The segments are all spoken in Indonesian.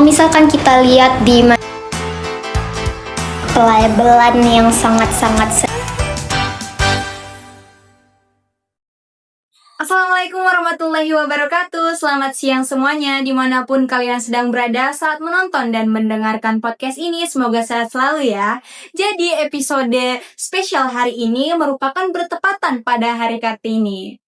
Misalkan kita lihat di pelabelan yang sangat-sangat Assalamualaikum warahmatullahi wabarakatuh. Selamat siang semuanya dimanapun kalian sedang berada saat menonton dan mendengarkan podcast ini. Semoga sehat selalu ya. Jadi episode spesial hari ini merupakan bertepatan pada Hari Kartini.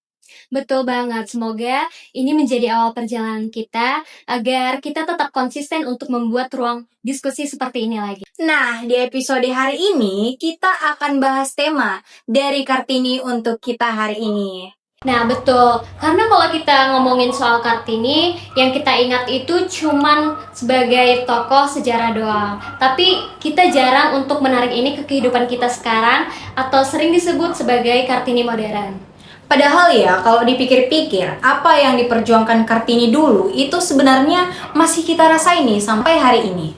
Betul banget, semoga ini menjadi awal perjalanan kita agar kita tetap konsisten untuk membuat ruang diskusi seperti ini lagi. Nah, di episode hari ini kita akan bahas tema dari Kartini untuk kita hari ini. Nah betul, karena kalau kita ngomongin soal Kartini, yang kita ingat itu cuman sebagai tokoh sejarah doang. Tapi kita jarang untuk menarik ini ke kehidupan kita sekarang, atau sering disebut sebagai Kartini modern. Padahal ya, kalau dipikir-pikir, apa yang diperjuangkan Kartini dulu itu sebenarnya masih kita rasain nih sampai hari ini.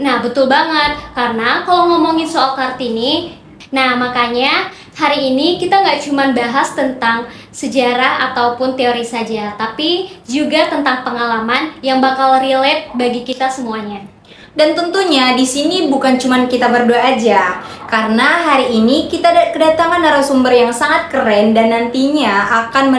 Nah betul banget, karena kalau ngomongin soal Kartini, nah makanya hari ini kita nggak cuma bahas tentang sejarah ataupun teori saja, tapi juga tentang pengalaman yang bakal relate bagi kita semuanya. Dan tentunya di sini bukan cuma kita berdua aja, karena hari ini kita kedatangan narasumber yang sangat keren dan nantinya akan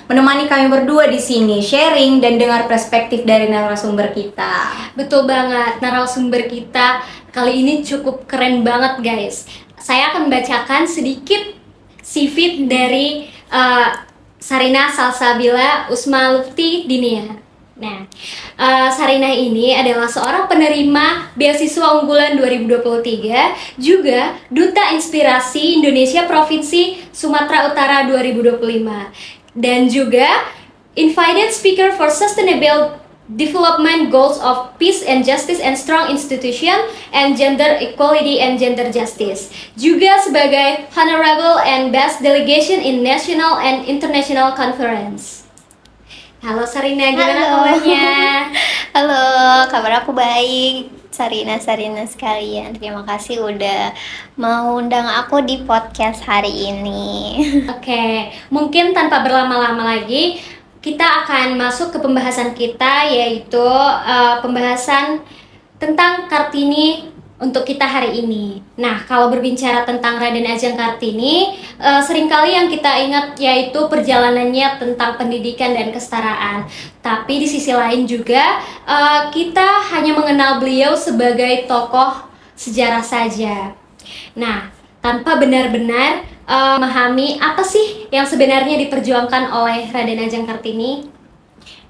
menemani kami berdua di sini sharing dan dengar perspektif dari narasumber kita. Betul banget, narasumber kita kali ini cukup keren banget guys. Saya akan membacakan sedikit CV dari Sarinah Salsabila Usma Lufti Dinia. Nah, Sarinah ini adalah seorang penerima beasiswa unggulan 2023, juga Duta Inspirasi Indonesia Provinsi Sumatera Utara 2025, dan juga Invited Speaker for Sustainable Development Goals of Peace and Justice and Strong Institution and Gender Equality and Gender Justice, juga sebagai Honorable and Best Delegation in National and International Conference. Halo Sarina, gimana kabarnya? Halo, kabar aku baik. Sarina sekalian, terima kasih udah mau undang aku di podcast hari ini. Oke, mungkin tanpa berlama-lama lagi, kita akan masuk ke pembahasan kita, yaitu pembahasan tentang Kartini untuk kita hari ini. Nah, kalau berbicara tentang Raden Ajeng Kartini, seringkali yang kita ingat yaitu perjalanannya tentang pendidikan dan kesetaraan. Tapi di sisi lain juga, kita hanya mengenal beliau sebagai tokoh sejarah saja. Nah, tanpa benar-benar memahami apa sih yang sebenarnya diperjuangkan oleh Raden Ajeng Kartini.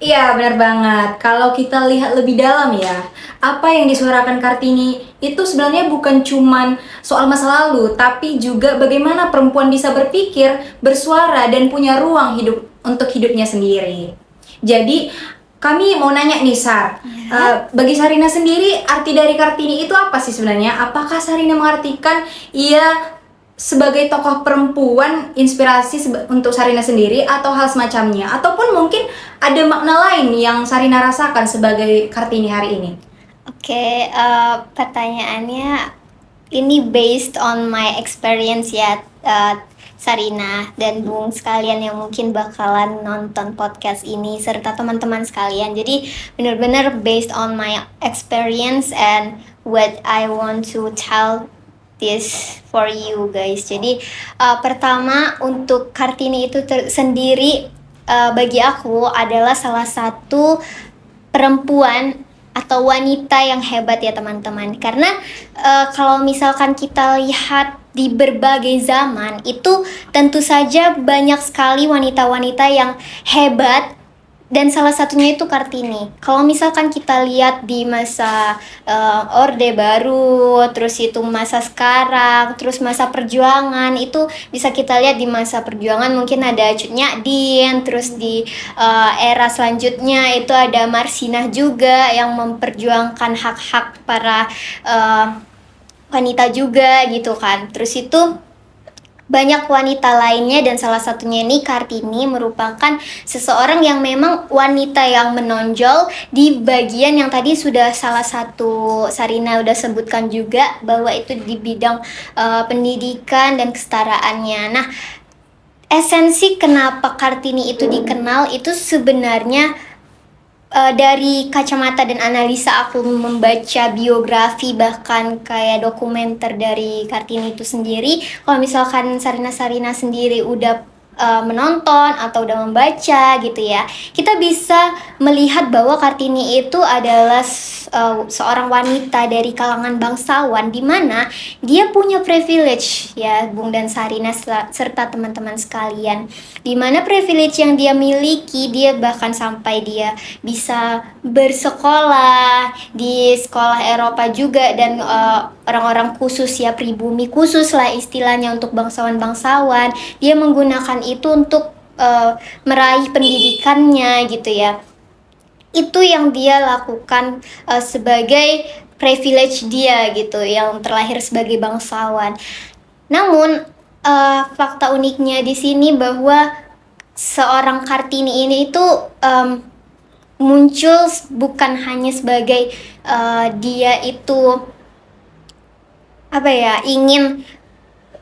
Iya, benar banget. Kalau kita lihat lebih dalam ya, apa yang disuarakan Kartini itu sebenarnya bukan cuman soal masa lalu, tapi juga bagaimana perempuan bisa berpikir, bersuara, dan punya ruang hidup untuk hidupnya sendiri. Jadi, kami mau nanya nih, Sar, bagi Sarina sendiri, arti dari Kartini itu apa sih sebenarnya? Apakah Sarina mengartikan ia sebagai tokoh perempuan inspirasi untuk Sarina sendiri atau hal semacamnya, ataupun mungkin ada makna lain yang Sarina rasakan sebagai Kartini hari ini? Oke, pertanyaannya ini based on my experience ya, Sarina dan Bung sekalian yang mungkin bakalan nonton podcast ini serta teman-teman sekalian. Jadi benar-benar based on my experience and what I want to tell this for you guys. Jadi pertama untuk Kartini itu sendiri bagi aku adalah salah satu perempuan atau wanita yang hebat ya teman-teman. Karena kalau misalkan kita lihat di berbagai zaman itu tentu saja banyak sekali wanita-wanita yang hebat. Dan salah satunya itu Kartini. Kalau misalkan kita lihat di masa Orde Baru, terus itu masa sekarang, terus masa perjuangan, itu bisa kita lihat di masa perjuangan mungkin ada Cut Nyak-dien, terus di era selanjutnya itu ada Marsinah juga yang memperjuangkan hak-hak para wanita juga gitu kan. Terus itu banyak wanita lainnya dan salah satunya ini Kartini merupakan seseorang yang memang wanita yang menonjol di bagian yang tadi sudah salah satu Sarina udah sebutkan juga bahwa itu di bidang pendidikan dan kesetaraannya. Nah, esensi kenapa Kartini itu dikenal itu sebenarnya dari kacamata dan analisa aku membaca biografi bahkan kayak dokumenter dari Kartini itu sendiri, kalau misalkan Sarina sendiri udah menonton atau udah membaca gitu ya, kita bisa melihat bahwa Kartini itu adalah seorang wanita dari kalangan bangsawan, di mana dia punya privilege ya Bung dan Sarina serta teman-teman sekalian, di mana privilege yang dia miliki, dia bahkan sampai dia bisa bersekolah di sekolah Eropa juga, dan orang-orang khusus ya, pribumi khusus lah istilahnya untuk bangsawan-bangsawan, dia menggunakan itu untuk meraih pendidikannya gitu ya. Itu yang dia lakukan sebagai privilege dia gitu, yang terlahir sebagai bangsawan. Namun fakta uniknya di sini bahwa seorang Kartini ini itu muncul bukan hanya sebagai dia itu ingin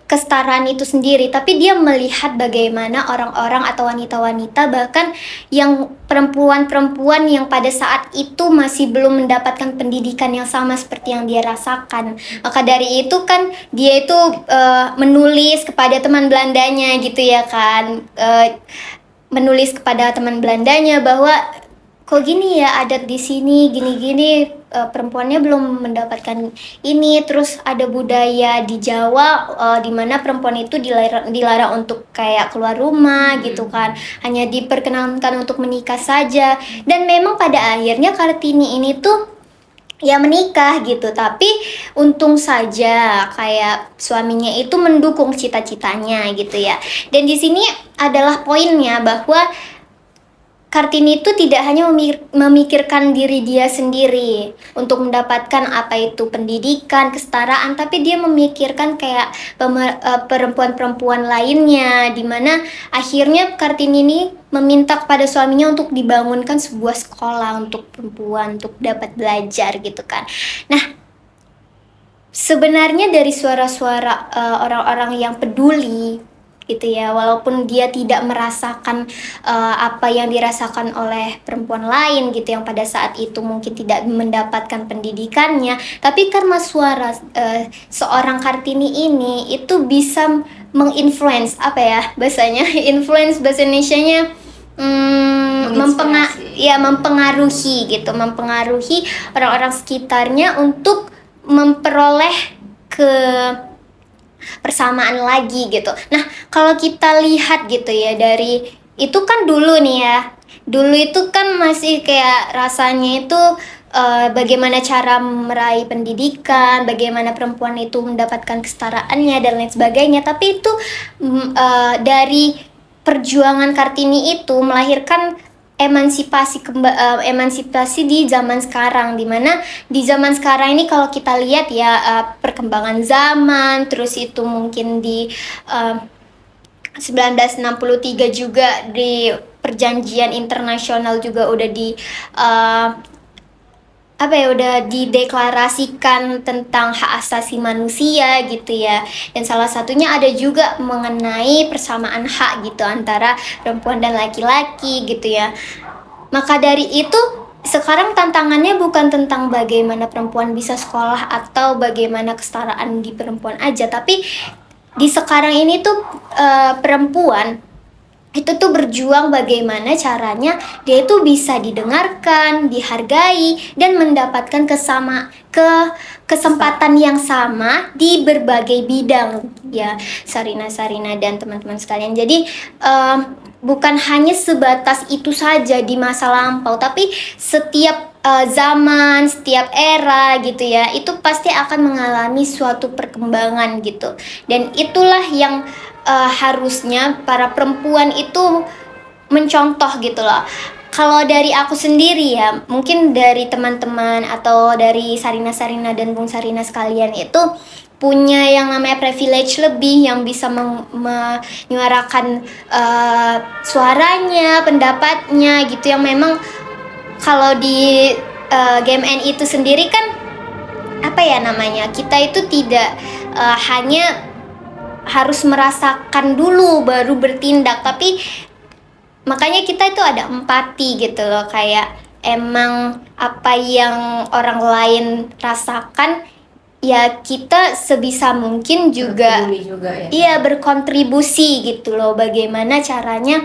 kesetaraan itu sendiri, tapi dia melihat bagaimana orang-orang atau wanita-wanita, bahkan yang perempuan-perempuan yang pada saat itu masih belum mendapatkan pendidikan yang sama seperti yang dia rasakan. Maka dari itu kan dia itu menulis kepada teman Belandanya gitu ya kan, menulis kepada teman Belandanya bahwa kok gini ya adat di sini, gini-gini, perempuannya belum mendapatkan ini. Terus ada budaya di Jawa di mana perempuan itu dilarang untuk kayak keluar rumah gitu kan, hanya diperkenankan untuk menikah saja. Dan memang pada akhirnya Kartini ini tuh ya menikah gitu, tapi untung saja kayak suaminya itu mendukung cita-citanya gitu ya. Dan di sini adalah poinnya bahwa Kartini itu tidak hanya memikirkan diri dia sendiri untuk mendapatkan apa itu pendidikan, kesetaraan, tapi dia memikirkan kayak perempuan-perempuan lainnya, dimana akhirnya Kartini ini meminta kepada suaminya untuk dibangunkan sebuah sekolah untuk perempuan untuk dapat belajar gitu kan. Nah, sebenarnya dari suara-suara orang-orang yang peduli gitu ya, walaupun dia tidak merasakan apa yang dirasakan oleh perempuan lain gitu yang pada saat itu mungkin tidak mendapatkan pendidikannya, tapi karena suara seorang Kartini ini itu bisa menginfluence, apa ya bahasanya, influence bahasa Indonesianya, mempengaruhi gitu, mempengaruhi orang-orang sekitarnya untuk memperoleh persamaan lagi gitu. Nah, kalau kita lihat gitu ya, dari itu kan dulu nih ya, dulu itu kan masih kayak rasanya itu bagaimana cara meraih pendidikan, bagaimana perempuan itu mendapatkan kesetaraannya dan lain sebagainya. Tapi itu dari perjuangan Kartini itu melahirkan emansipasi di zaman sekarang, dimana di zaman sekarang ini kalau kita lihat ya, perkembangan zaman, terus itu mungkin di 1963 juga di perjanjian internasional juga udah udah dideklarasikan tentang hak asasi manusia gitu ya. Dan salah satunya ada juga mengenai persamaan hak gitu antara perempuan dan laki-laki gitu ya. Maka dari itu sekarang tantangannya bukan tentang bagaimana perempuan bisa sekolah atau bagaimana kesetaraan di perempuan aja, tapi di sekarang ini tuh perempuan itu tuh berjuang bagaimana caranya dia itu bisa didengarkan, dihargai, dan mendapatkan kesempatan yang sama di berbagai bidang ya, Sarina dan teman-teman sekalian. Jadi bukan hanya sebatas itu saja di masa lampau, tapi setiap zaman, setiap era gitu ya, itu pasti akan mengalami suatu perkembangan gitu. Dan itulah yang harusnya para perempuan itu mencontoh gitu loh. Kalau dari aku sendiri ya, mungkin dari teman-teman atau dari Sarina dan Bung Sarina sekalian itu punya yang namanya privilege lebih, yang bisa menyuarakan suaranya, pendapatnya gitu, yang memang kalau di GMN itu sendiri kan kita itu tidak hanya harus merasakan dulu baru bertindak, tapi makanya kita itu ada empati gitu loh, kayak emang apa yang orang lain rasakan, ya kita sebisa mungkin juga Peduli juga ya. iya berkontribusi gitu loh, bagaimana caranya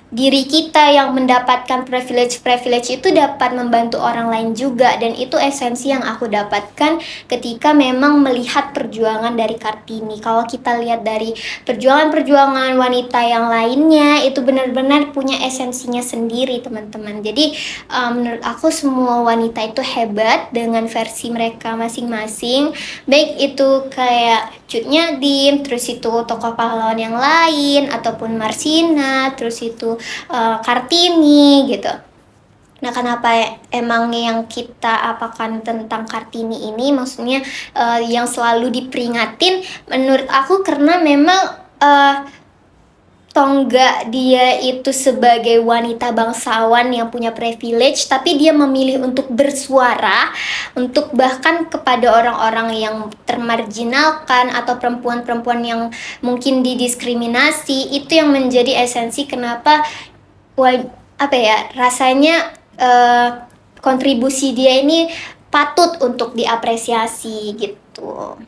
diri kita yang mendapatkan privilege itu dapat membantu orang lain juga, dan itu esensi yang aku dapatkan ketika memang melihat perjuangan dari Kartini. Kalau kita lihat dari perjuangan-perjuangan wanita yang lainnya, itu benar-benar punya esensinya sendiri teman-teman. Jadi menurut aku semua wanita itu hebat dengan versi mereka masing-masing, baik itu kayak Cut Nyadim, terus itu tokoh pahlawan yang lain, ataupun Marsina, terus itu Kartini gitu. Nah, kenapa emang yang kita apakan tentang Kartini ini, maksudnya yang selalu diperingatin, menurut aku karena memang tonggak dia itu sebagai wanita bangsawan yang punya privilege, tapi dia memilih untuk bersuara, untuk bahkan kepada orang-orang yang termarginalkan atau perempuan-perempuan yang mungkin didiskriminasi. Itu yang menjadi esensi kenapa rasanya kontribusi dia ini patut untuk diapresiasi gitu.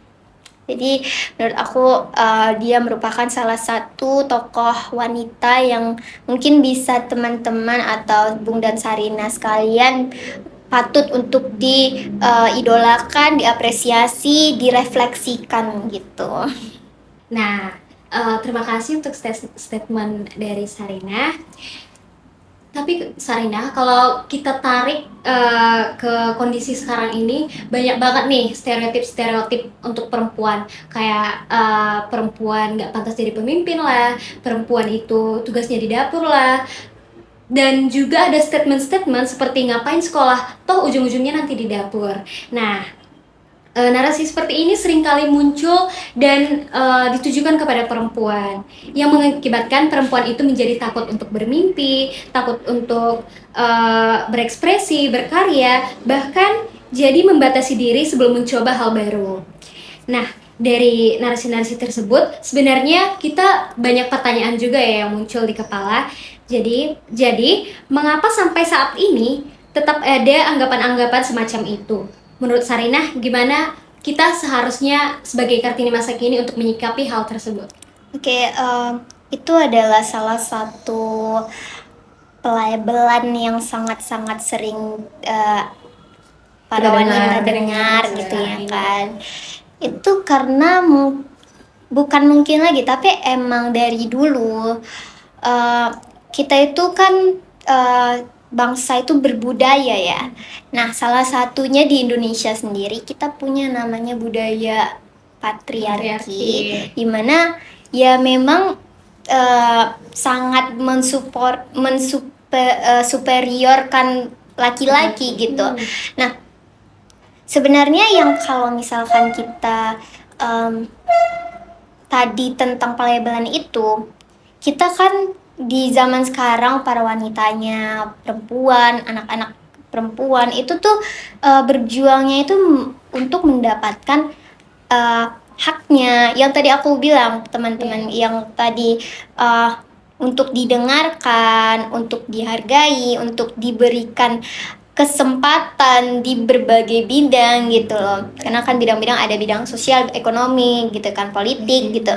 Jadi menurut aku dia merupakan salah satu tokoh wanita yang mungkin bisa teman-teman atau Bung dan Sarina sekalian patut untuk diidolakan, diapresiasi, direfleksikan gitu. Nah, terima kasih untuk statement dari Sarina. Tapi Sarina, kalau kita tarik ke kondisi sekarang ini, banyak banget nih stereotip untuk perempuan. Kayak perempuan nggak pantas jadi pemimpin lah, perempuan itu tugasnya di dapur lah. Dan juga ada statement-statement seperti ngapain sekolah, toh ujung-ujungnya nanti di dapur. Nah, narasi seperti ini seringkali muncul dan ditujukan kepada perempuan, yang mengakibatkan perempuan itu menjadi takut untuk bermimpi, takut untuk berekspresi, berkarya, bahkan jadi membatasi diri sebelum mencoba hal baru. Nah, dari narasi-narasi tersebut sebenarnya kita banyak pertanyaan juga ya yang muncul di kepala. Jadi mengapa sampai saat ini tetap ada anggapan-anggapan semacam itu? Menurut Sarina, gimana kita seharusnya sebagai Kartini masa kini untuk menyikapi hal tersebut? Oke, itu adalah salah satu pelabelan yang sangat-sangat sering para wanita dengar gitu ya kan. Itu karena bukan mungkin lagi, tapi emang dari dulu kita itu kan bangsa itu berbudaya ya. Nah, salah satunya di Indonesia sendiri kita punya namanya budaya patriarki, di mana ya memang sangat superiorkan laki-laki gitu. Nah, sebenarnya yang kalau misalkan kita tadi tentang pelabelan itu, kita kan di zaman sekarang para wanitanya, perempuan, anak-anak perempuan itu tuh berjuangnya itu untuk mendapatkan haknya yang tadi aku bilang teman-teman, yang tadi untuk didengarkan, untuk dihargai, untuk diberikan kesempatan di berbagai bidang gitu loh. Karena kan bidang-bidang ada bidang sosial, ekonomi gitu kan, politik gitu,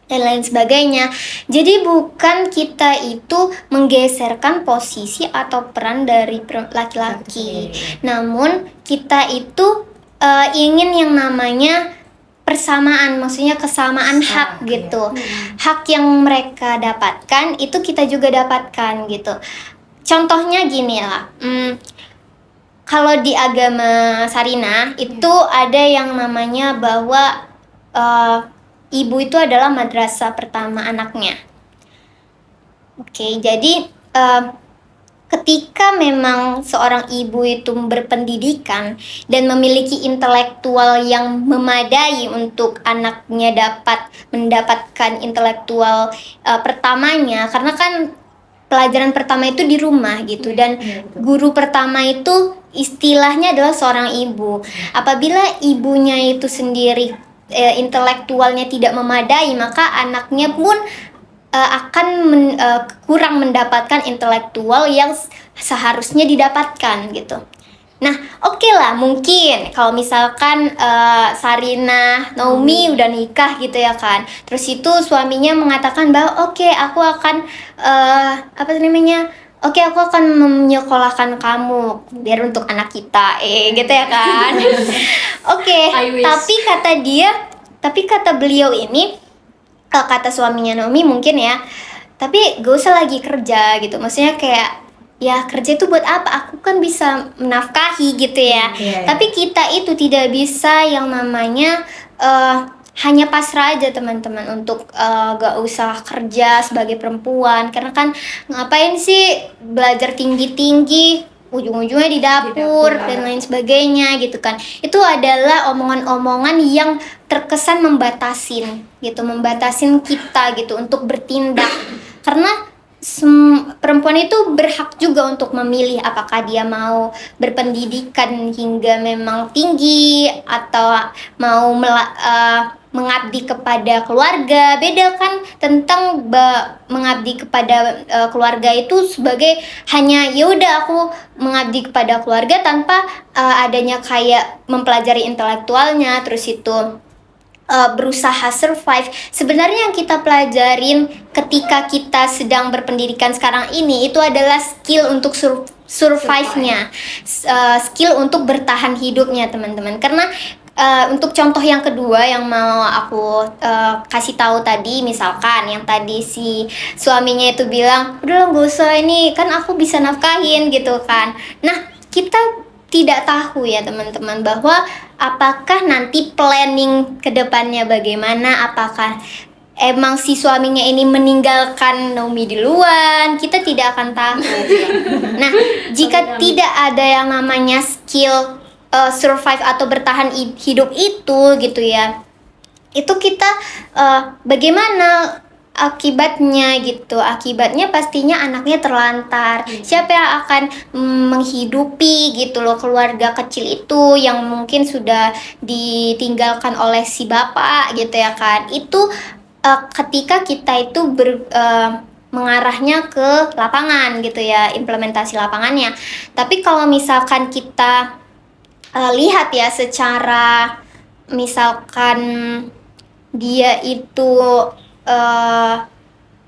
dan lain sebagainya. Jadi bukan kita itu menggeserkan posisi atau peran dari laki-laki, namun kita itu ingin yang namanya persamaan, maksudnya kesamaan hak gitu. Hak yang mereka dapatkan itu kita juga dapatkan gitu. Contohnya gini lah, kalau di agama Sarina itu ada yang namanya bahwa ibu itu adalah madrasah pertama anaknya. Oke, jadi ketika memang seorang ibu itu berpendidikan dan memiliki intelektual yang memadai untuk anaknya dapat mendapatkan intelektual pertamanya, karena kan pelajaran pertama itu di rumah gitu, dan guru pertama itu istilahnya adalah seorang ibu. Apabila ibunya itu sendiri intelektualnya tidak memadai, maka anaknya pun kurang mendapatkan intelektual yang seharusnya didapatkan gitu. Nah, oke lah, mungkin kalau misalkan Sarina, Naomi udah nikah gitu ya kan. Terus itu suaminya mengatakan bahwa oke, aku akan oke, aku akan menyekolahkan kamu biar untuk anak kita, gitu ya kan. Oke, I wish. tapi kata beliau ini, kata suaminya Naomi mungkin ya, tapi gak usah lagi kerja gitu. Maksudnya kayak ya kerja itu buat apa? Aku kan bisa menafkahi gitu ya. Iya. Tapi kita itu tidak bisa yang namanya hanya pasrah aja teman-teman untuk gak usah kerja sebagai perempuan, karena kan ngapain sih belajar tinggi-tinggi ujung-ujungnya di dapur dan lain sebagainya gitu kan. Itu adalah omongan-omongan yang terkesan membatasin kita gitu untuk bertindak, karena perempuan itu berhak juga untuk memilih apakah dia mau berpendidikan hingga memang tinggi atau mau mengabdi kepada keluarga. Beda kan tentang mengabdi kepada keluarga itu sebagai hanya ya udah aku mengabdi kepada keluarga tanpa adanya kayak mempelajari intelektualnya, terus itu berusaha survive. Sebenarnya yang kita pelajarin ketika kita sedang berpendidikan sekarang ini itu adalah skill untuk survive-nya, skill untuk bertahan hidupnya teman-teman. Karena untuk contoh yang kedua yang mau aku kasih tahu tadi, misalkan yang tadi si suaminya itu bilang udah gak usah, ini kan aku bisa nafkahin gitu kan. Nah, kita tidak tahu ya teman-teman bahwa apakah nanti planning ke depannya bagaimana, apakah emang si suaminya ini meninggalkan Naomi duluan, kita tidak akan tahu. Nah, jika tidak ada yang namanya skill survive atau bertahan hidup itu gitu ya, itu kita bagaimana akibatnya gitu. Akibatnya pastinya anaknya terlantar. Siapa yang akan menghidupi gitu loh keluarga kecil itu yang mungkin sudah ditinggalkan oleh si bapak gitu ya kan. Itu ketika kita itu mengarahnya ke lapangan gitu ya, implementasi lapangannya. Tapi kalau misalkan kita lihat ya secara misalkan dia itu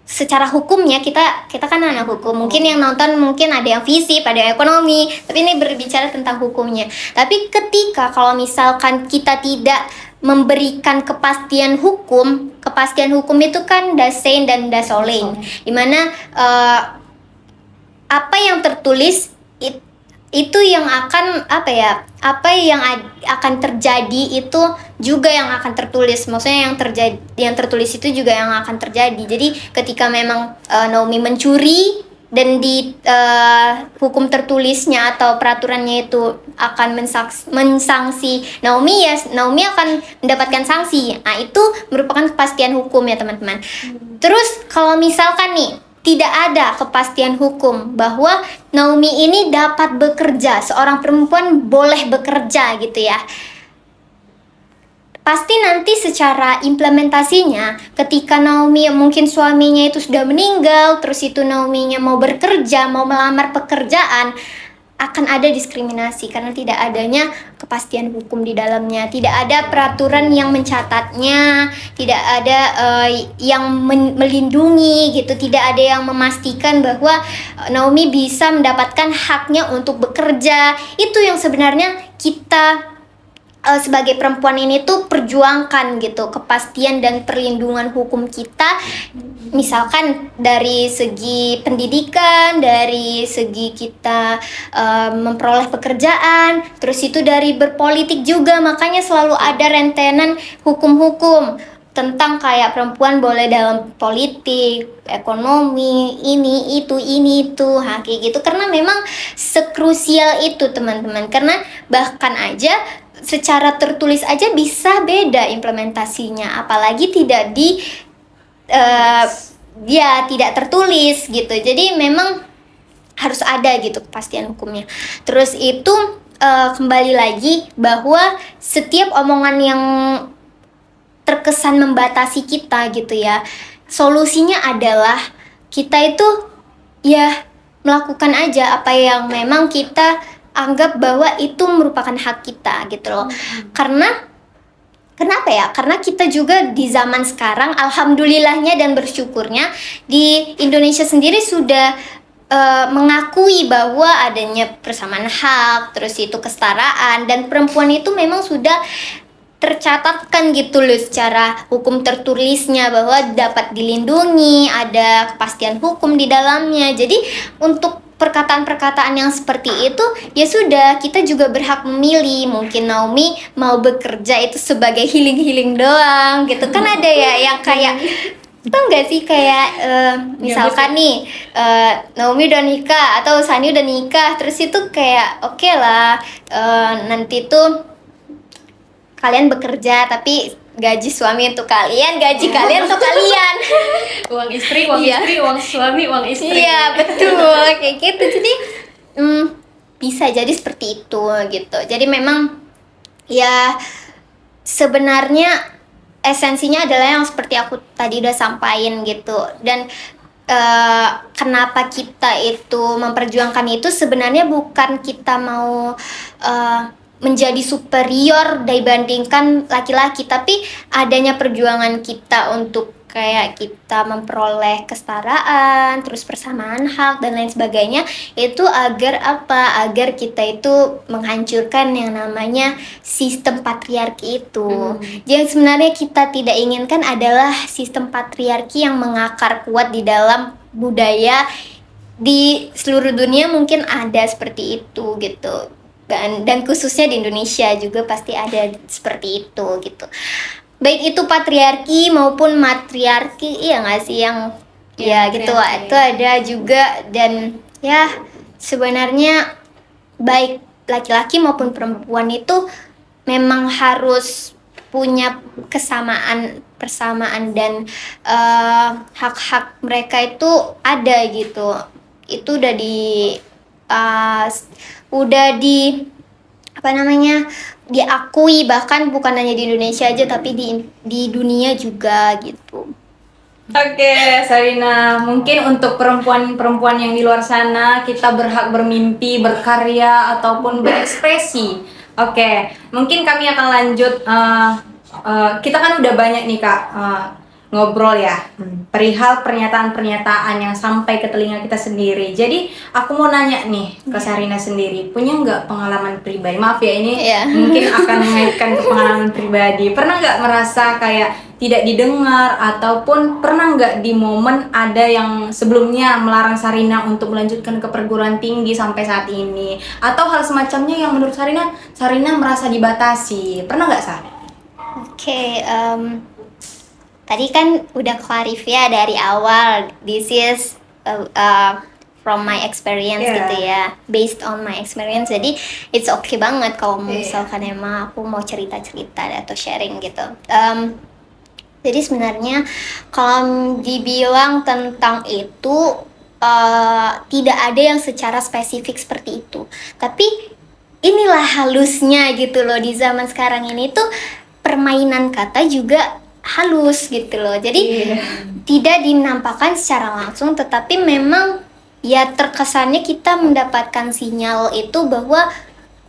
secara hukumnya, kita kan anak hukum, mungkin yang nonton mungkin ada yang fisip, ada yang ekonomi, tapi ini berbicara tentang hukumnya. Tapi ketika kalau misalkan kita tidak memberikan kepastian hukum itu kan dasein dan dasolein, dimana apa yang tertulis itu yang akan apa yang akan terjadi itu juga yang akan tertulis. Maksudnya yang tertulis itu juga yang akan terjadi. Jadi ketika memang Naomi mencuri dan di hukum tertulisnya atau peraturannya itu akan mensanksi Naomi, ya Naomi akan mendapatkan sanksi. Nah, itu merupakan kepastian hukum ya teman-teman. Terus kalau misalkan nih tidak ada kepastian hukum bahwa Naomi ini dapat bekerja, seorang perempuan boleh bekerja gitu ya, pasti nanti secara implementasinya ketika Naomi mungkin suaminya itu sudah meninggal, terus itu Naominya mau bekerja, mau melamar pekerjaan, akan ada diskriminasi karena tidak adanya kepastian hukum di dalamnya, tidak ada peraturan yang mencatatnya, tidak ada yang melindungi gitu, tidak ada yang memastikan bahwa Naomi bisa mendapatkan haknya untuk bekerja. Itu yang sebenarnya kita sebagai perempuan ini tuh perjuangkan gitu, kepastian dan perlindungan hukum kita, misalkan dari segi pendidikan, dari segi kita memperoleh pekerjaan, terus itu dari berpolitik juga. Makanya selalu ada rentenan hukum-hukum tentang kayak perempuan boleh dalam politik, ekonomi, ini itu, kayak gitu. Karena memang sekrusial itu teman-teman, karena bahkan aja secara tertulis aja bisa beda implementasinya, apalagi tidak tidak tertulis gitu. Jadi memang harus ada gitu kepastian hukumnya. Terus itu kembali lagi bahwa setiap omongan yang terkesan membatasi kita gitu ya, solusinya adalah kita itu ya melakukan aja apa yang memang kita anggap bahwa itu merupakan hak kita gitu loh. Kenapa ya? Karena kita juga di zaman sekarang, alhamdulillahnya dan bersyukurnya di Indonesia sendiri sudah mengakui bahwa adanya persamaan hak, terus itu kesetaraan, dan perempuan itu memang sudah tercatatkan gitu loh secara hukum tertulisnya bahwa dapat dilindungi, ada kepastian hukum di dalamnya. Jadi untuk perkataan-perkataan yang seperti itu ya sudah, kita juga berhak memilih. Mungkin Naomi mau bekerja itu sebagai healing doang gitu kan, ada ya yang kayak tau nggak sih kayak misalkan nih Naomi udah nikah atau Sani udah nikah, terus itu kayak oke lah, nanti tuh kalian bekerja tapi gaji suami untuk kalian, gaji kalian untuk kalian. Uang istri, uang Iya. istri, uang suami, uang istri. Iya betul, kayak gitu. Jadi bisa jadi seperti itu gitu. Jadi memang ya sebenarnya esensinya adalah yang seperti aku tadi udah sampaikan gitu. Dan kenapa kita itu memperjuangkan itu sebenarnya bukan kita mau menjadi superior dibandingkan laki-laki, tapi adanya perjuangan kita untuk kayak kita memperoleh kesetaraan, terus persamaan hak dan lain sebagainya, itu agar apa? Agar kita itu menghancurkan yang namanya sistem patriarki itu. Yang sebenarnya kita tidak inginkan adalah sistem patriarki yang mengakar kuat di dalam budaya di seluruh dunia, mungkin ada seperti itu gitu. Dan khususnya di Indonesia juga pasti ada seperti itu gitu. Baik itu patriarki maupun matriarki, iya nggak sih, yang ya gitu itu ada juga. Dan ya sebenarnya baik laki-laki maupun perempuan itu memang harus punya persamaan dan hak-hak mereka itu ada gitu. Itu udah diakui, bahkan bukan hanya di Indonesia aja tapi di dunia juga gitu. Oke, Sarina, mungkin untuk perempuan-perempuan yang di luar sana, kita berhak bermimpi, berkarya, ataupun berekspresi. Oke, mungkin kami akan lanjut. Kita kan udah banyak nih Kak ngobrol ya, perihal pernyataan-pernyataan yang sampai ke telinga kita sendiri. Jadi aku mau nanya nih ke Sarina sendiri, punya nggak pengalaman pribadi? Maaf ya, ini mungkin akan mengaitkan ke pengalaman pribadi. Pernah nggak merasa kayak tidak didengar, ataupun pernah nggak di momen ada yang sebelumnya melarang Sarina untuk melanjutkan ke perguruan tinggi sampai saat ini, atau hal semacamnya yang menurut Sarina merasa dibatasi? Pernah nggak, Sar? Oke, tadi kan udah clarif ya dari awal, this is from my experience gitu ya, based on my experience. Jadi it's okay banget kalau misalkan emang aku mau cerita-cerita atau sharing gitu. Jadi sebenarnya kalau dibilang tentang itu tidak ada yang secara spesifik seperti itu. Tapi inilah halusnya gitu loh, di zaman sekarang ini tuh permainan kata juga halus gitu loh. Jadi tidak dinampakkan secara langsung, tetapi memang ya terkesannya kita mendapatkan sinyal itu bahwa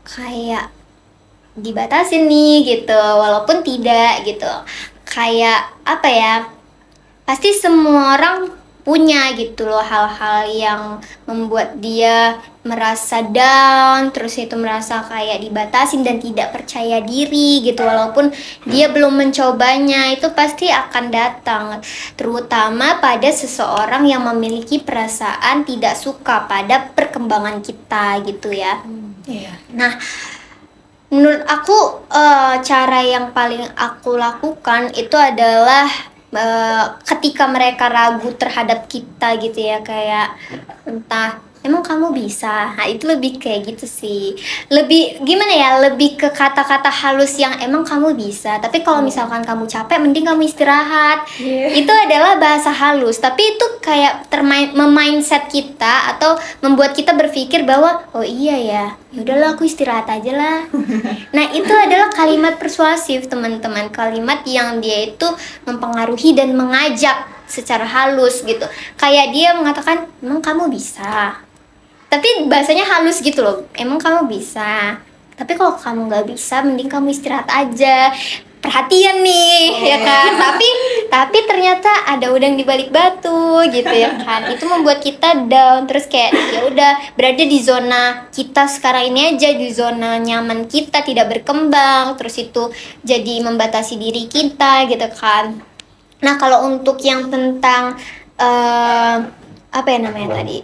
kayak dibatasin nih gitu, walaupun tidak gitu. Kayak apa ya, pasti semua orang punya gitu loh hal-hal yang membuat dia merasa down, terus itu merasa kayak dibatasin dan tidak percaya diri gitu. Walaupun dia belum mencobanya, itu pasti akan datang, terutama pada seseorang yang memiliki perasaan tidak suka pada perkembangan kita gitu ya. Nah, menurut aku cara yang paling aku lakukan itu adalah ketika mereka ragu terhadap kita gitu ya, kayak entah emang kamu bisa, nah itu lebih kayak gitu sih, lebih gimana ya, lebih ke kata-kata halus yang emang kamu bisa, tapi kalau misalkan kamu capek mending kamu istirahat. Itu adalah bahasa halus, tapi itu kayak memindset kita atau membuat kita berpikir bahwa oh iya ya, yaudahlah aku istirahat aja lah. Nah itu adalah kalimat persuasif teman-teman, kalimat yang dia itu mempengaruhi dan mengajak secara halus gitu. Kayak dia mengatakan, emang kamu bisa, tapi bahasanya halus gitu loh, emang kamu bisa, tapi kalau kamu nggak bisa mending kamu istirahat aja, perhatian nih ya kan. Tapi ternyata ada udang di balik batu gitu ya kan. Itu membuat kita down, terus kayak ya udah berada di zona kita sekarang ini aja, di zona nyaman kita, tidak berkembang, terus itu jadi membatasi diri kita gitu kan. Nah kalau untuk yang tentang apa ya namanya tadi,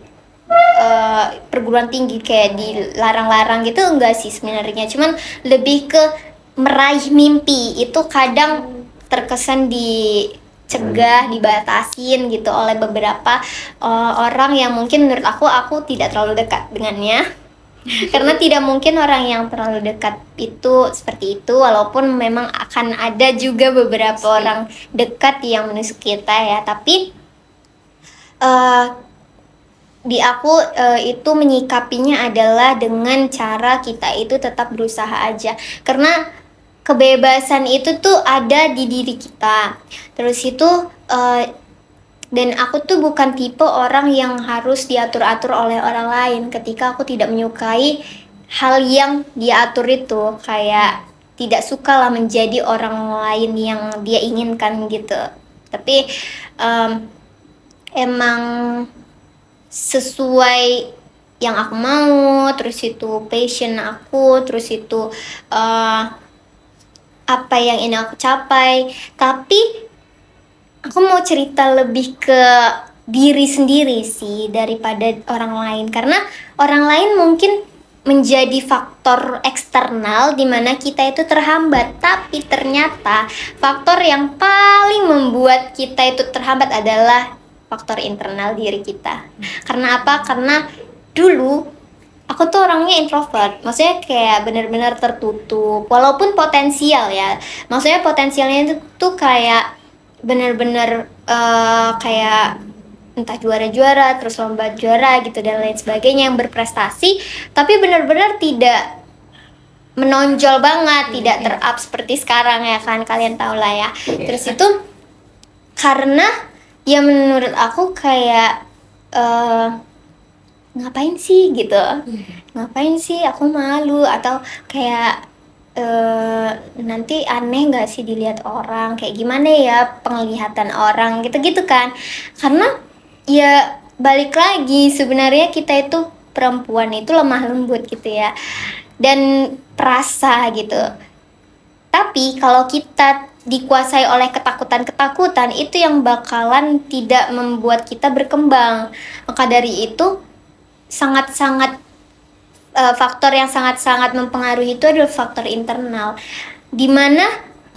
perguruan tinggi kayak dilarang-larang gitu, enggak sih sebenarnya, cuman lebih ke meraih mimpi itu kadang terkesan dicegah, dibatasin gitu oleh beberapa orang yang mungkin menurut aku tidak terlalu dekat dengannya. Karena tidak mungkin orang yang terlalu dekat itu seperti itu, walaupun memang akan ada juga beberapa orang dekat yang menusuk kita ya, tapi di aku itu menyikapinya adalah dengan cara kita itu tetap berusaha aja, karena kebebasan itu tuh ada di diri kita. Terus itu dan aku tuh bukan tipe orang yang harus diatur-atur oleh orang lain ketika aku tidak menyukai hal yang diatur itu, kayak tidak suka lah menjadi orang lain yang dia inginkan gitu. Tapi emang sesuai yang aku mau, terus itu passion aku, terus itu apa yang ingin aku capai. Tapi aku mau cerita lebih ke diri sendiri sih daripada orang lain, karena orang lain mungkin menjadi faktor eksternal di mana kita itu terhambat, tapi ternyata faktor yang paling membuat kita itu terhambat adalah faktor internal diri kita. Karena apa? Karena dulu aku tuh orangnya introvert, maksudnya kayak benar-benar tertutup, walaupun potensial ya. Maksudnya potensialnya itu tuh kayak benar-benar kayak entah juara-juara, terus lomba juara gitu dan lain sebagainya yang berprestasi, tapi benar-benar tidak menonjol banget, tidak ter-up seperti sekarang ya kan, kalian tahu lah ya. Terus itu karena ya menurut aku kayak ngapain sih gitu, ngapain sih, aku malu, atau kayak nanti aneh nggak sih dilihat orang, kayak gimana ya penglihatan orang gitu-gitu kan. Karena ya balik lagi, sebenarnya kita itu perempuan itu lemah lembut gitu ya, dan perasa gitu. Tapi kalau kita dikuasai oleh ketakutan-ketakutan, itu yang bakalan tidak membuat kita berkembang. Maka dari itu sangat-sangat faktor yang sangat-sangat mempengaruhi itu adalah faktor internal, dimana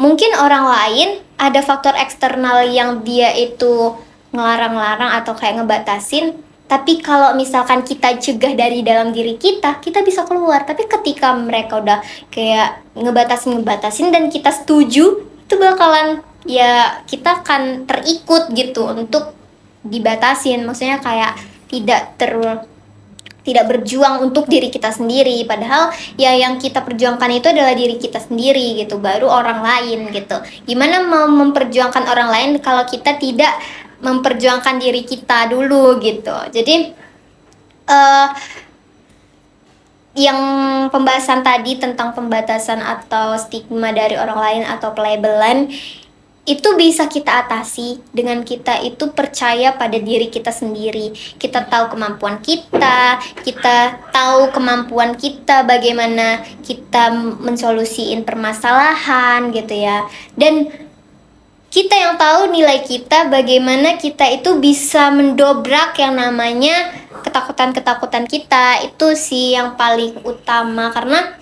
mungkin orang lain ada faktor eksternal yang dia itu ngelarang-larang atau kayak ngebatasin, tapi kalau misalkan kita cegah dari dalam diri kita, kita bisa keluar. Tapi ketika mereka udah kayak ngebatasin dan kita setuju, itu bakalan ya kita akan terikut gitu untuk dibatasin. Maksudnya kayak tidak berjuang untuk diri kita sendiri, padahal ya yang kita perjuangkan itu adalah diri kita sendiri gitu, baru orang lain gitu. Gimana mau memperjuangkan orang lain kalau kita tidak memperjuangkan diri kita dulu gitu. Jadi yang pembahasan tadi tentang pembatasan atau stigma dari orang lain atau pelabelan itu bisa kita atasi dengan kita itu percaya pada diri kita sendiri. Kita tahu kemampuan kita tahu kemampuan kita, bagaimana kita mensolusiin permasalahan gitu ya. Dan kita yang tahu nilai kita, bagaimana kita itu bisa mendobrak yang namanya ketakutan-ketakutan kita. Itu sih yang paling utama, karena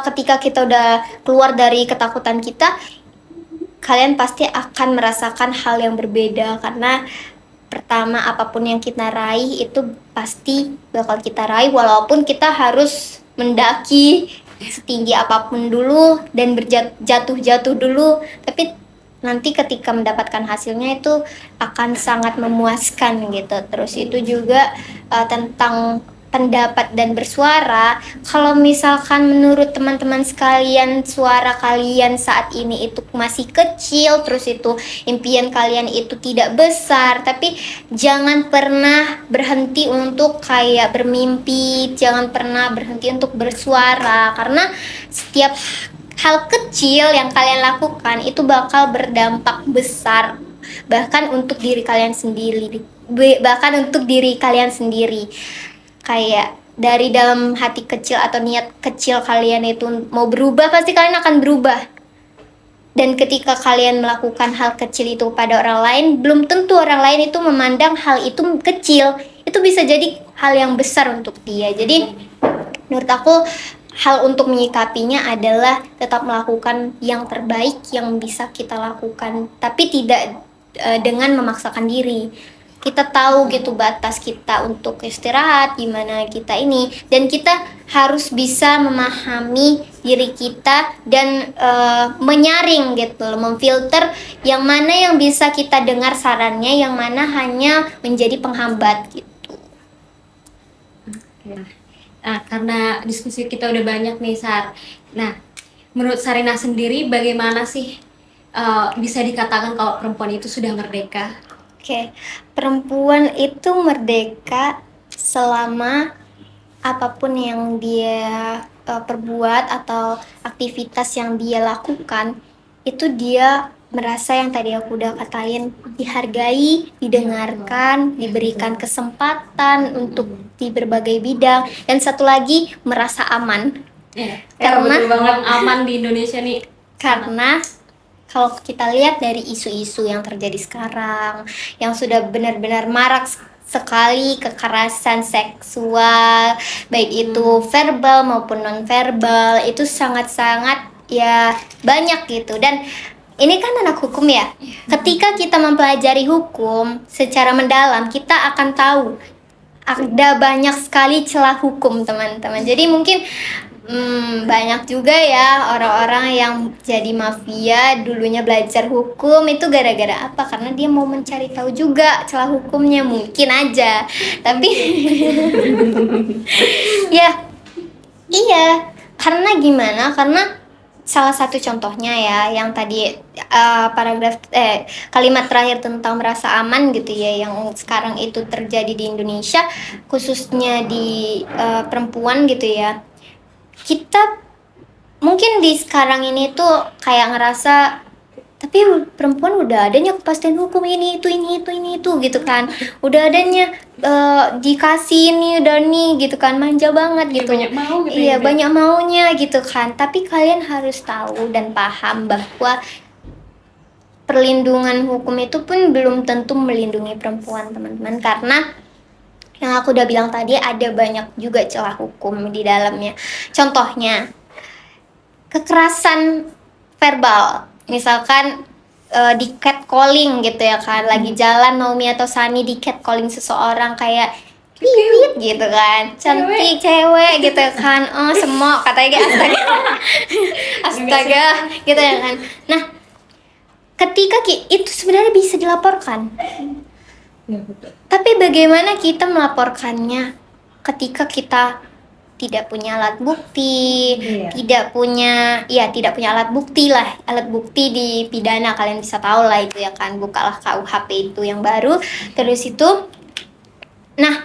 ketika kita udah keluar dari ketakutan kita, kalian pasti akan merasakan hal yang berbeda. Karena pertama, apapun yang kita raih itu pasti bakal kita raih, walaupun kita harus mendaki setinggi apapun dulu dan berjatuh-jatuh dulu, tapi nanti ketika mendapatkan hasilnya itu akan sangat memuaskan gitu. Terus itu juga tentang pendapat dan bersuara. Kalau misalkan menurut teman-teman sekalian suara kalian saat ini itu masih kecil, terus itu impian kalian itu tidak besar, tapi jangan pernah berhenti untuk kayak bermimpi, jangan pernah berhenti untuk bersuara, karena setiap hal kecil yang kalian lakukan itu bakal berdampak besar bahkan untuk diri kalian sendiri, kayak dari dalam hati kecil atau niat kecil kalian itu mau berubah, pasti kalian akan berubah. Dan ketika kalian melakukan hal kecil itu pada orang lain, belum tentu orang lain itu memandang hal itu kecil, itu bisa jadi hal yang besar untuk dia. Jadi menurut aku hal untuk menyikapinya adalah tetap melakukan yang terbaik yang bisa kita lakukan, tapi tidak dengan memaksakan diri. Kita tahu gitu batas kita untuk istirahat, gimana kita ini, dan kita harus bisa memahami diri kita dan menyaring gitu loh, memfilter yang mana yang bisa kita dengar sarannya, yang mana hanya menjadi penghambat gitu. Nah, karena diskusi kita udah banyak nih, Sar. Nah, menurut Sarina sendiri bagaimana sih bisa dikatakan kalau perempuan itu sudah merdeka? Oke, perempuan itu merdeka selama apapun yang dia perbuat atau aktivitas yang dia lakukan, itu dia merasa yang tadi aku udah katain, dihargai, didengarkan, diberikan kesempatan untuk di berbagai bidang, dan satu lagi merasa aman. Karena betul banget, aman di Indonesia nih. Karena kalau kita lihat dari isu-isu yang terjadi sekarang, yang sudah benar-benar marak sekali kekerasan seksual, baik itu verbal maupun non-verbal, itu sangat-sangat ya banyak gitu. Dan ini kan anak hukum ya, ketika kita mempelajari hukum secara mendalam, kita akan tahu ada banyak sekali celah hukum, teman-teman. Jadi mungkin banyak juga ya orang-orang yang jadi mafia dulunya belajar hukum itu gara-gara apa? Karena dia mau mencari tahu juga celah hukumnya, mungkin aja. Tapi ya iya, karena gimana? Karena salah satu contohnya ya yang tadi kalimat terakhir tentang merasa aman gitu ya, yang sekarang itu terjadi di Indonesia, khususnya di perempuan gitu ya. Kita mungkin di sekarang ini tuh kayak ngerasa, tapi perempuan udah adanya kepastian hukum ini itu gitu kan, udah adanya dikasih ini udah nih gitu kan, manja banget gitu, banyak mau gitu. Iya, banyak maunya gitu kan. Tapi kalian harus tahu dan paham bahwa perlindungan hukum itu pun belum tentu melindungi perempuan, teman-teman, karena yang aku udah bilang tadi, ada banyak juga celah hukum di dalamnya. Contohnya kekerasan verbal, misalkan di catcalling gitu ya kan, lagi jalan Naomi atau Sunny di catcalling seseorang kayak Pipit gitu kan, cantik cewek gitu kan, oh semok katanya gitu, astaga gitu ya kan. Nah, ketika itu sebenarnya bisa dilaporkan, Ya, betul. tapi bagaimana kita melaporkannya ketika kita tidak punya alat bukti, Iya. tidak punya alat bukti lah, alat bukti di pidana, kalian bisa tahu lah itu ya kan, bukalah KUHP itu yang baru, terus itu, nah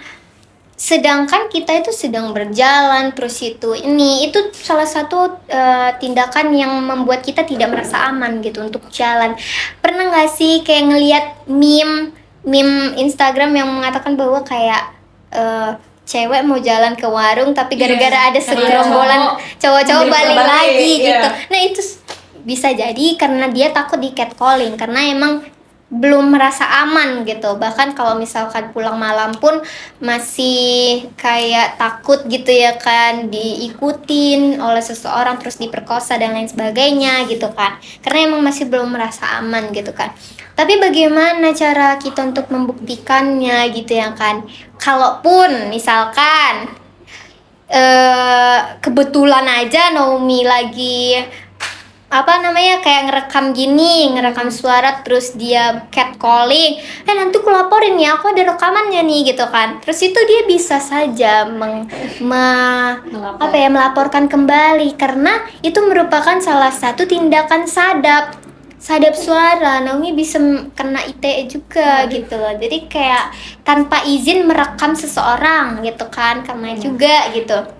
sedangkan kita itu sedang berjalan, terus itu salah satu tindakan yang membuat kita tidak merasa aman gitu untuk jalan. Pernah nggak sih kayak ngelihat meme Instagram yang mengatakan bahwa kayak cewek mau jalan ke warung tapi gara-gara ada segerombolan cowok-cowok balik lagi gitu. Nah itu bisa jadi karena dia takut di catcalling, karena emang belum merasa aman gitu. Bahkan kalau misalkan pulang malam pun masih kayak takut gitu ya kan, diikutin oleh seseorang terus diperkosa dan lain sebagainya gitu kan, karena emang masih belum merasa aman gitu kan. Tapi bagaimana cara kita untuk membuktikannya gitu ya kan? Kalaupun misalkan kebetulan aja Naomi lagi apa namanya, kayak ngerekam suara terus dia catcalling, nanti aku laporin ya, aku ada rekamannya nih gitu kan. Terus itu dia bisa saja melaporkan kembali, karena itu merupakan salah satu tindakan sadap suara. Naomi bisa kena ITE juga gitu loh. Jadi kayak tanpa izin merekam seseorang gitu kan, karena juga gitu.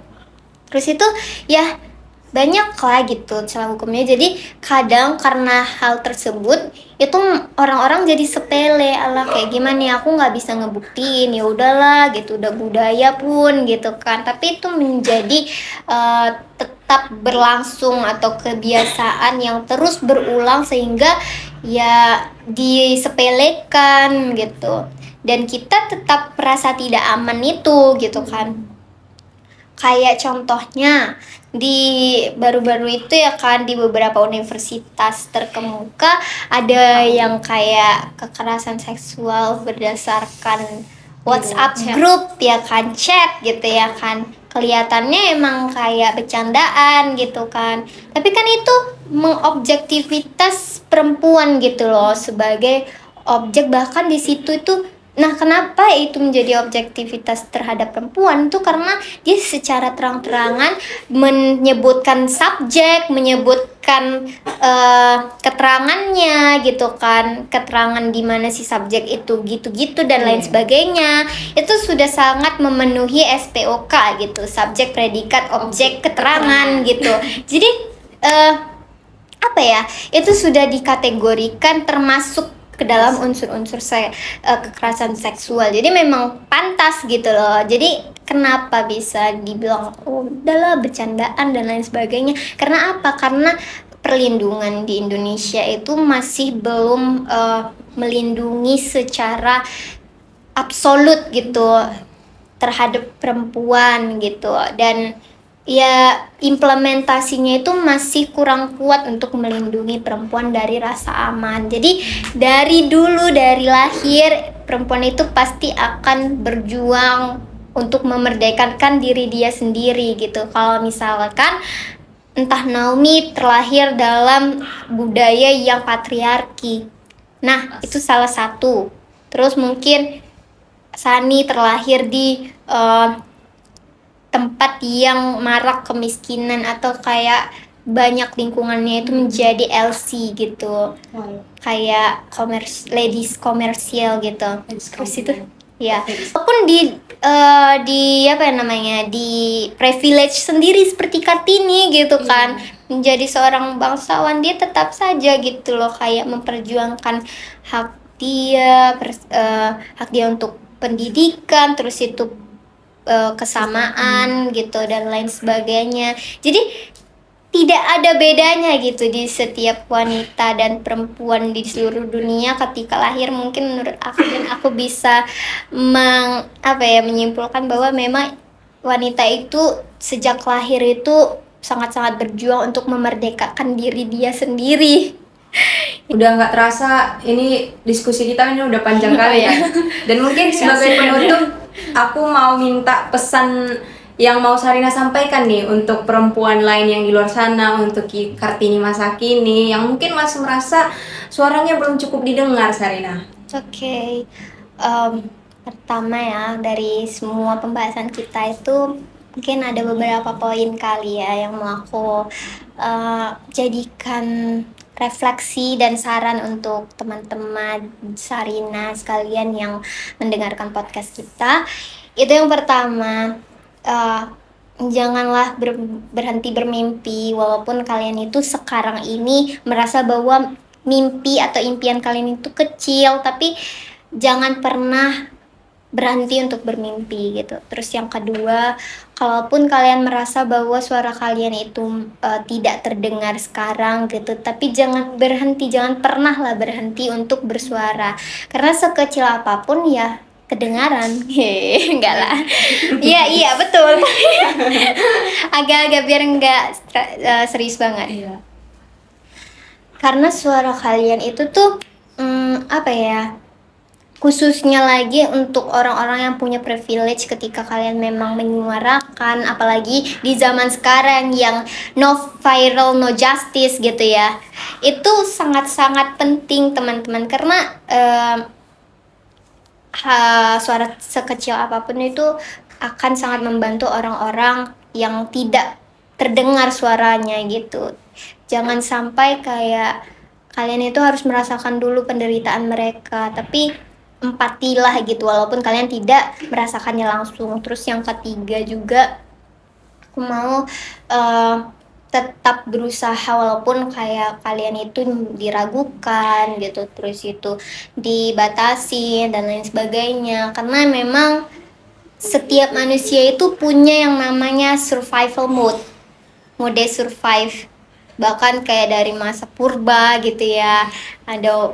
Terus itu ya banyak lah gitu celah hukumnya. Jadi kadang karena hal tersebut itu orang-orang jadi sepele, alah kayak gimana ya, aku nggak bisa ngebuktiin, ya udahlah gitu, udah budaya pun gitu kan. Tapi itu menjadi tetap berlangsung atau kebiasaan yang terus berulang sehingga ya disepelekan gitu, dan kita tetap merasa tidak aman itu gitu kan. Kayak contohnya di baru-baru itu ya kan, di beberapa universitas terkemuka ada yang kayak kekerasan seksual berdasarkan WhatsApp group ya kan, chat gitu ya kan. Kelihatannya emang kayak bercandaan gitu kan, tapi kan itu mengobjektivitas perempuan gitu loh sebagai objek. Bahkan di situ itu, nah, kenapa itu menjadi objektivitas terhadap perempuan itu karena dia secara terang-terangan menyebutkan subjek, menyebutkan keterangannya gitu kan, keterangan di mana si subjek itu gitu-gitu dan lain sebagainya. Itu sudah sangat memenuhi SPOK gitu, subjek, predikat, objek, keterangan gitu. Jadi apa ya, itu sudah dikategorikan termasuk ke dalam unsur-unsur kekerasan seksual. Jadi memang pantas gitu loh. Jadi kenapa bisa dibilang oh udahlah bercandaan dan lain sebagainya? Karena apa? Karena perlindungan di Indonesia itu masih belum melindungi secara absolut gitu terhadap perempuan gitu, dan ya implementasinya itu masih kurang kuat untuk melindungi perempuan dari rasa aman. Jadi dari dulu, dari lahir, perempuan itu pasti akan berjuang untuk memerdekakan diri dia sendiri gitu. Kalau misalkan entah Naomi terlahir dalam budaya yang patriarki, nah itu salah satu. Terus mungkin Sani terlahir di tempat yang marak kemiskinan atau kayak banyak lingkungannya itu menjadi LC gitu, kayak ladies komersial gitu. Terus itu ya, walaupun di apa namanya, di privilege sendiri seperti Kartini gitu kan, menjadi seorang bangsawan, dia tetap saja gitu loh kayak memperjuangkan hak dia untuk pendidikan, terus itu kesamaan gitu dan lain sebagainya. Jadi tidak ada bedanya gitu di setiap wanita dan perempuan di seluruh dunia ketika lahir. Mungkin menurut aku, dan aku bisa menyimpulkan bahwa memang wanita itu sejak lahir itu sangat-sangat berjuang untuk memerdekakan diri dia sendiri. Udah nggak terasa ini diskusi kita ini udah panjang kali ya. Dan mungkin sebagai penutup aku mau minta pesan yang mau Sarina sampaikan nih untuk perempuan lain yang di luar sana, untuk Kartini masa kini yang mungkin masih merasa suaranya belum cukup didengar, Sarina. Oke. Pertama ya, dari semua pembahasan kita itu mungkin ada beberapa poin kali ya yang mau aku jadikan refleksi dan saran untuk teman-teman Sarina sekalian yang mendengarkan podcast kita. Itu yang pertama, janganlah berhenti bermimpi, walaupun kalian itu sekarang ini merasa bahwa mimpi atau impian kalian itu kecil, tapi jangan pernah berhenti untuk bermimpi gitu. Terus yang kedua, kalaupun kalian merasa bahwa suara kalian itu tidak terdengar sekarang gitu, tapi jangan pernah lah berhenti untuk bersuara, karena sekecil apapun ya kedengaran. Enggak lah. Iya betul. Agak-agak biar enggak serius banget. Iya. Karena suara kalian itu tuh apa ya, khususnya lagi untuk orang-orang yang punya privilege ketika kalian memang menyuarakan, apalagi di zaman sekarang yang no viral no justice gitu ya, itu sangat-sangat penting teman-teman, karena suara sekecil apapun itu akan sangat membantu orang-orang yang tidak terdengar suaranya gitu. Jangan sampai kayak kalian itu harus merasakan dulu penderitaan mereka, tapi empatilah gitu walaupun kalian tidak merasakannya langsung. Terus yang ketiga juga, aku mau tetap berusaha walaupun kayak kalian itu diragukan gitu, terus itu dibatasi dan lain sebagainya, karena memang setiap manusia itu punya yang namanya survival mode survive, bahkan kayak dari masa purba gitu ya, ada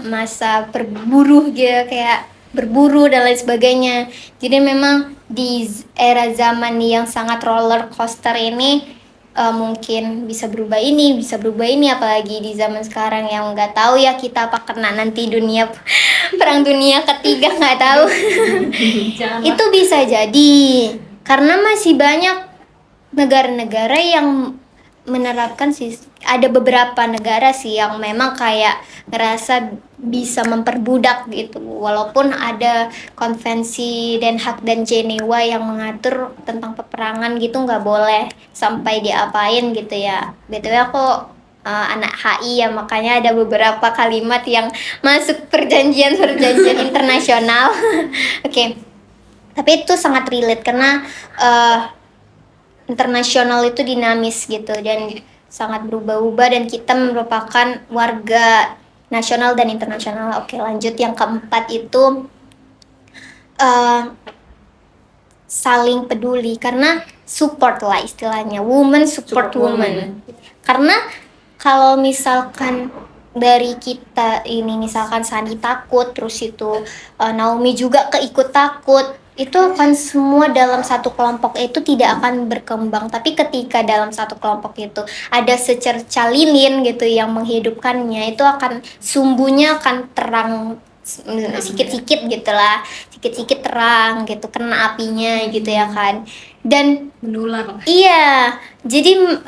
masa berburu gitu, kayak berburu dan lain sebagainya. Jadi memang di era zaman yang sangat roller coaster ini, mungkin bisa berubah ini, bisa berubah ini, apalagi di zaman sekarang yang nggak tahu ya kita apa kena nanti dunia perang dunia ketiga, nggak tahu. Itu bisa jadi karena masih banyak negara-negara yang menerapkan sih, ada beberapa negara sih yang memang kayak ngerasa bisa memperbudak gitu, walaupun ada konvensi Den Haag dan Jenewa yang mengatur tentang peperangan gitu, nggak boleh sampai diapain gitu ya. BTW aku anak HI ya, makanya ada beberapa kalimat yang masuk perjanjian internasional. Oke. Tapi itu sangat relate karena internasional itu dinamis gitu dan sangat berubah-ubah, dan kita merupakan warga nasional dan internasional. Oke, lanjut yang keempat itu saling peduli, karena support lah istilahnya, woman support woman. Karena kalau misalkan dari kita ini, misalkan Sani takut, terus itu Naomi juga keikut takut, itu akan semua dalam satu kelompok itu tidak akan berkembang. Tapi ketika dalam satu kelompok itu ada secerca lilin gitu yang menghidupkannya, itu akan sumbunya akan terang sedikit-sedikit gitulah, sedikit-sedikit terang gitu, kena apinya gitu ya kan. Dan Menular. iya, jadi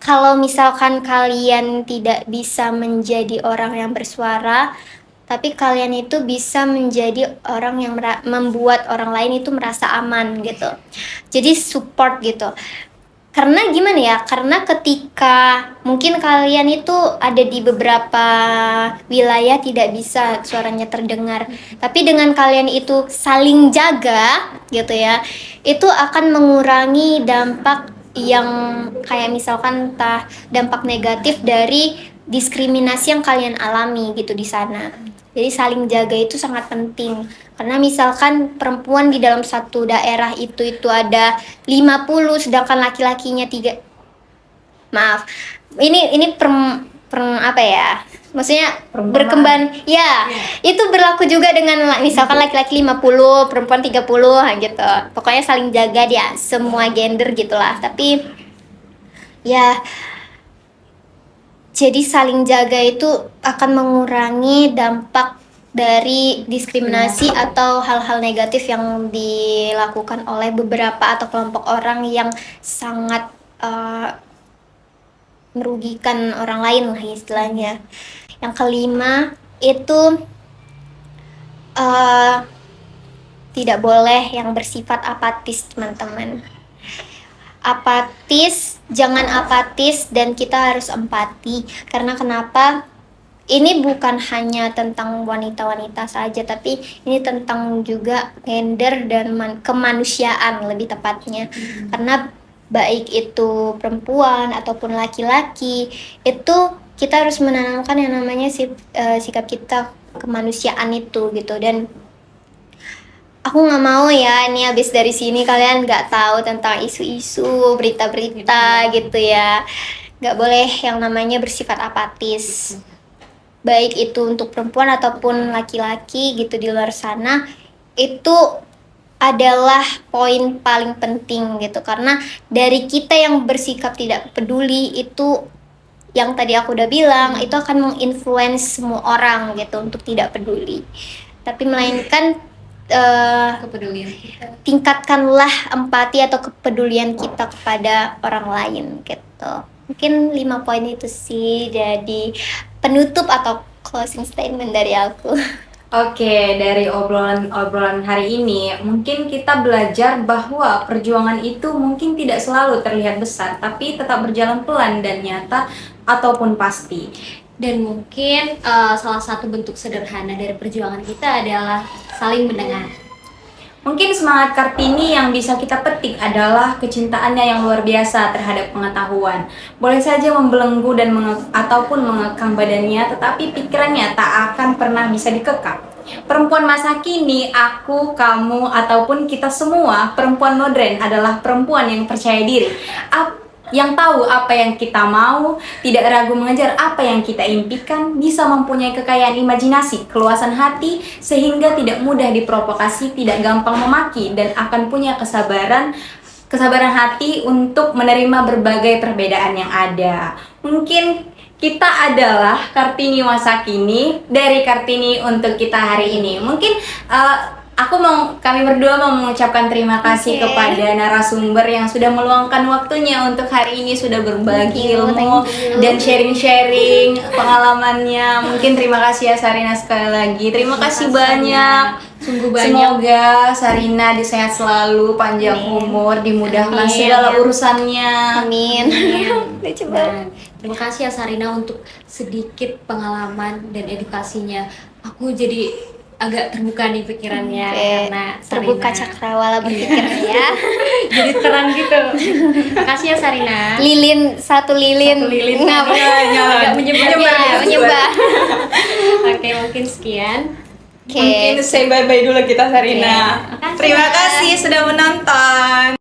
kalau misalkan kalian tidak bisa menjadi orang yang bersuara, tapi kalian itu bisa menjadi orang yang membuat orang lain itu merasa aman gitu. Jadi support gitu. Karena gimana ya? Karena ketika mungkin kalian itu ada di beberapa wilayah tidak bisa suaranya terdengar, tapi dengan kalian itu saling jaga gitu ya, itu akan mengurangi dampak yang kayak misalkan entah dampak negatif dari diskriminasi yang kalian alami gitu di sana. Jadi saling jaga itu sangat penting. Karena misalkan perempuan di dalam satu daerah itu ada 50, sedangkan laki-lakinya 3. Maaf. Ini apa ya? Maksudnya berkembang. Ya, itu berlaku juga dengan misalkan laki-laki 50, perempuan 30 gitu. Pokoknya saling jaga dia, semua gender gitulah. Tapi ya, jadi saling jaga itu akan mengurangi dampak dari diskriminasi atau hal-hal negatif yang dilakukan oleh beberapa atau kelompok orang yang sangat merugikan orang lain lah istilahnya. Yang kelima itu tidak boleh yang bersifat apatis, teman-teman. Jangan apatis, dan kita harus empati. Karena kenapa? Ini bukan hanya tentang wanita-wanita saja, tapi ini tentang juga gender dan kemanusiaan lebih tepatnya. Karena baik itu perempuan ataupun laki-laki, itu kita harus menanamkan yang namanya sikap kita kemanusiaan itu gitu. Dan aku nggak mau ya ini habis dari sini kalian nggak tahu tentang isu-isu, berita-berita gitu ya. Nggak boleh yang namanya bersifat apatis. Baik itu untuk perempuan ataupun laki-laki gitu di luar sana, itu adalah poin paling penting gitu. Karena dari kita yang bersikap tidak peduli itu yang tadi aku udah bilang itu akan menginfluence semua orang gitu untuk tidak peduli, tapi melainkan Kepedulian kita. tingkatkanlah empati atau kepedulian kita kepada orang lain gitu. Mungkin 5 poin itu sih jadi penutup atau closing statement dari aku. Oke, dari obrolan hari ini, mungkin kita belajar bahwa perjuangan itu mungkin tidak selalu terlihat besar, tapi tetap berjalan pelan dan nyata ataupun pasti. Dan mungkin salah satu bentuk sederhana dari perjuangan kita adalah saling mendengar. Mungkin semangat Kartini yang bisa kita petik adalah kecintaannya yang luar biasa terhadap pengetahuan. Boleh saja membelenggu dan ataupun mengekang badannya, tetapi pikirannya tak akan pernah bisa dikekang. Perempuan masa kini, aku, kamu, ataupun kita semua, perempuan modern adalah perempuan yang percaya diri. Yang tahu apa yang kita mau, tidak ragu mengejar apa yang kita impikan, bisa mempunyai kekayaan imajinasi, keluasan hati, sehingga tidak mudah diprovokasi, tidak gampang memaki, dan akan punya kesabaran hati untuk menerima berbagai perbedaan yang ada. Mungkin kita adalah Kartini masa kini, dari Kartini untuk kita hari ini. Mungkin kami berdua mau mengucapkan terima kasih kepada narasumber yang sudah meluangkan waktunya untuk hari ini, sudah berbagi ilmu dan sharing-sharing pengalamannya. Mungkin terima kasih ya Sarina sekali lagi. Terima kasih banyak. Sungguh banyak. Semoga Sarina disehat selalu, panjang umur, dimudahkan segala urusannya. Amin. Nah, terima kasih ya Sarina untuk sedikit pengalaman dan edukasinya. Aku jadi agak terbuka nih pikirannya karena terbuka Sarina. cakrawala berpikirnya ya. Jadi terang gitu. Makasih ya Sarina. Satu lilin. Ngapa? Agak menyebar. Menyebar. Oke, mungkin sekian. Mungkin say bye-bye dulu kita Sarina. Oke. Terima kasih sudah menonton.